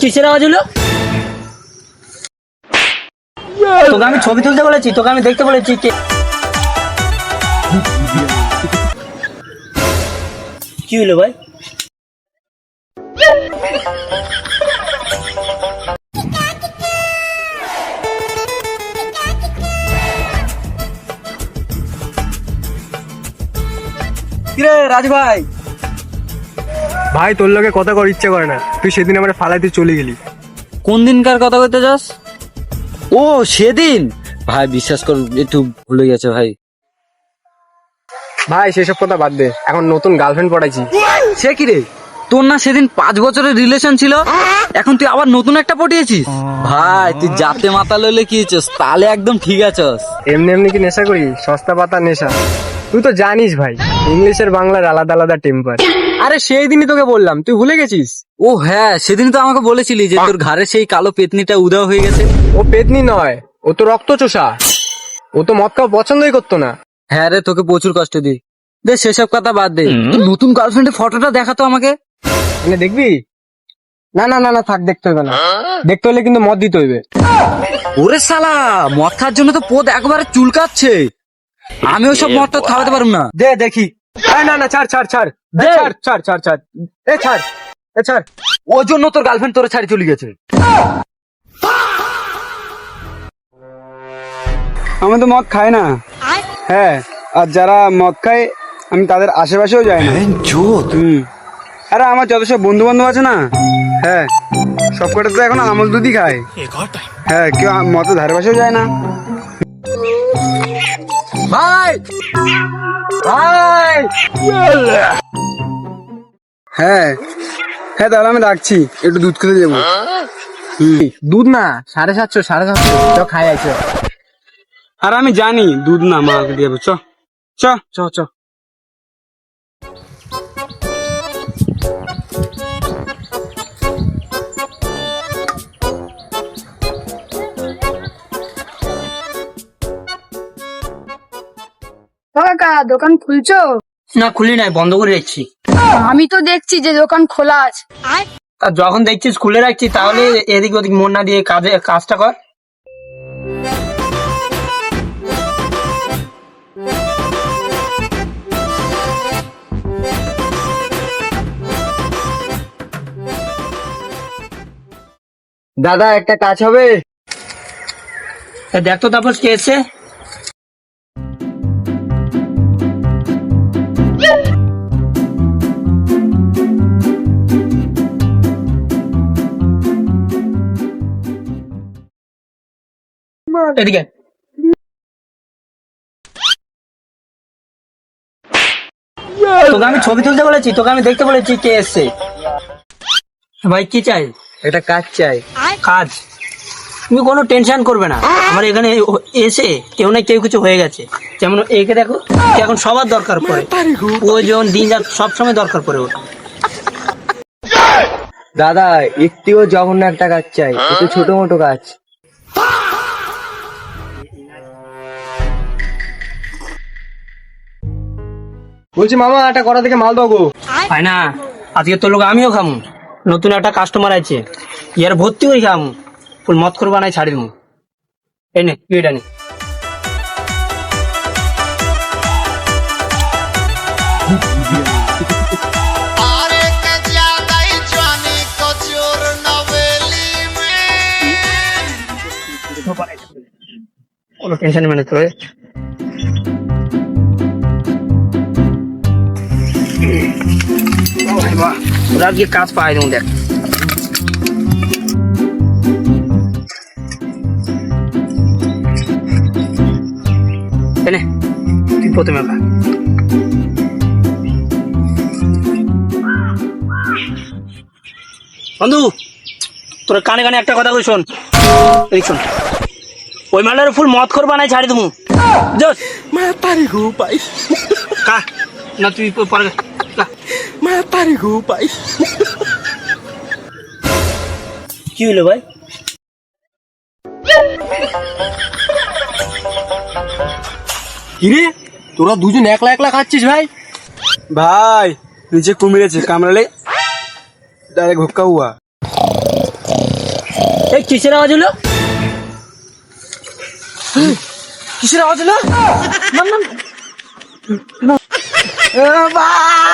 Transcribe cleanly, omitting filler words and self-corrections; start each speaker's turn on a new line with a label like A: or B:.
A: কিসের আওয়াজ হলো? তোকে আমি ছবি তুলতে বলেছি, তোকে আমি দেখতে বলেছি। কি হলো ভাই?
B: কিরে রাজু ভাই, ভাই তোর লগে কথা কর ইচ্ছে করে না। তুই সেদিন আমার ফালাইতে চলে গেলি।
A: কোন দিনকার কথা বলতে যাস? ও সেদিন ভাই, বিশ্বাস কর একটু ভুলে গেছে ভাই।
B: ভাই সেসব কথা বাদ দে, এখন নতুন গার্লফ্রেন্ড পড়াইছি।
A: সে কি রে, তোর না সেদিন 5 বছরের রিলেশন ছিল, এখন তুই আবার নতুন একটা পটিয়েছিস? ভাই তুই জাতে মাথা লইলে কি হচ্ছিস, তাহলে একদম ঠিক আছস।
B: এমনি এমনি কি নেশা করি? সস্তা পাতা নেশা। তুই তো জানিস ভাই, ইংলিশের বাংলার আলাদা আলাদা টেম্পার। আরে সেই দিনই তোকে বললাম, তুই ভুলে গেছিস?
A: ও হ্যাঁ, সেদিন তো আমাকে বলেছিলি যে তোর ঘাড়ে সেই কালো পেতনিটা উধাও হয়ে গেছে।
B: ও পেতনি নয়, ও তো রক্ত চোষা। ও তো মদ খাওয়া পছন্দই করতো না।
A: হ্যাঁ রে, তোকে প্রচুর কষ্ট দিই। দে সেসব কথা বাদ দে, তোর নতুন গার্লফ্রেন্ডের ফটোটা দেখাতো আমাকে।
B: মানে দেখবি? না না না না, থাক, দেখতে হবে না। দেখতে হলে কিন্তু মদ দিতে হইবে।
A: ওরে শালা, মদ খাওয়ার জন্য তো পোদ একবারে চুলকাচ্ছে। আমি ওইসব মদটা খাওয়াতে পারবো না। দে দেখি।
B: না না, ছাড় ছাড় ছাড় ছাড় ছাড় ছাড় ছাড়, এ ছাড়, এ ছাড়।
A: ওর জন্য তোর গার্লফ্রেন্ড তোরে ছাড়ি চলে গেছে।
C: আমি তো মদ খাই না। হ্যাঁ, আর যারা মদ খায় আমি তাদের আশেপাশেও যাই না। আরে আমার যত সব বন্ধু বান্ধব আছে না, হ্যাঁ সব কটা তো এখন আমল দুধই খায়। হ্যাঁ, কেউ মদের ধারে পাশেও যায় না।
B: ভাই ভাই,
C: হ্যাঁ হ্যাঁ, তাহলে আমি রাখছি, একটু দুধ খেতে যাবো।
B: দুধ না, 750, 750 চ খাই আইছো।
C: আর আমি জানি দুধ না, মা দিয়ে যাবো। চ চ
B: চ চ।
D: কাকা, দোকান খুলছো?
A: না খুলি নাই, বন্ধ করে রাখছি।
D: আমি তো দেখছি যে দোকান খোলা আছে।
A: আর যখন দেখছিস খুলে রাখছি, তাহলে এদিক ওদিক মন না দিয়ে কাজটা কর।
B: দাদা একটা কাজ হবে?
A: দেখ তো তারপর কে এসছে। এদিকে তোকে আমি ছবি তুলতে বলেছি, তোকে আমি দেখতে বলেছি কে এসছে। ভাই কি চাই?
B: একটা কাজ চাই।
A: কাজ? তুমি কোনো টেনশন করবে না, আমার এখানে এসে কেউ না কেউ কিছু হয়ে গেছে। যেমন একে দেখো, এখন সবার দরকার পড়ে, ও যেমন দিন রাত সবসময় দরকার পড়ে ওর।
B: দাদা একটিও জঘন্য একটা কাজ চাই, একটু ছোট মোটো কাজ। বলছি মামা, একটা কড়া থেকে মাল দাও গো।
A: হয় না, আজকে তোর লোক আমিও খামু। নতুন একটা কাস্টমার আছে, ইয়ার ভর্তি হয়ে খামু। ফুল মত করবা নাই, ছাড়ি দেবো। এই নে তুই এটা নে। কোনো টেনশন মানে তোর ওরা আজকে কাজ পাই দেবো। দেখ এনে তুই প্রথমে খা। বন্ধু, তোর কানে কানে একটা কথা কই, শোন। এই শোন, ওই মালটার ফুল মদ করবা নাই, ছাড়ি দেবো। খা না, তুই পরে খা। কি হলো ভাই?
B: কিরে তোরা দুজন একলা একলা খাচ্ছিস ভাই?
C: ভাই নিচে কুমির আছে, কামড়ালে ডাইরেক্ট হুক্কা হুয়া।
A: এই কিসের আওয়াজ হলো?
B: কিসের আওয়াজ হলো?
C: ভাই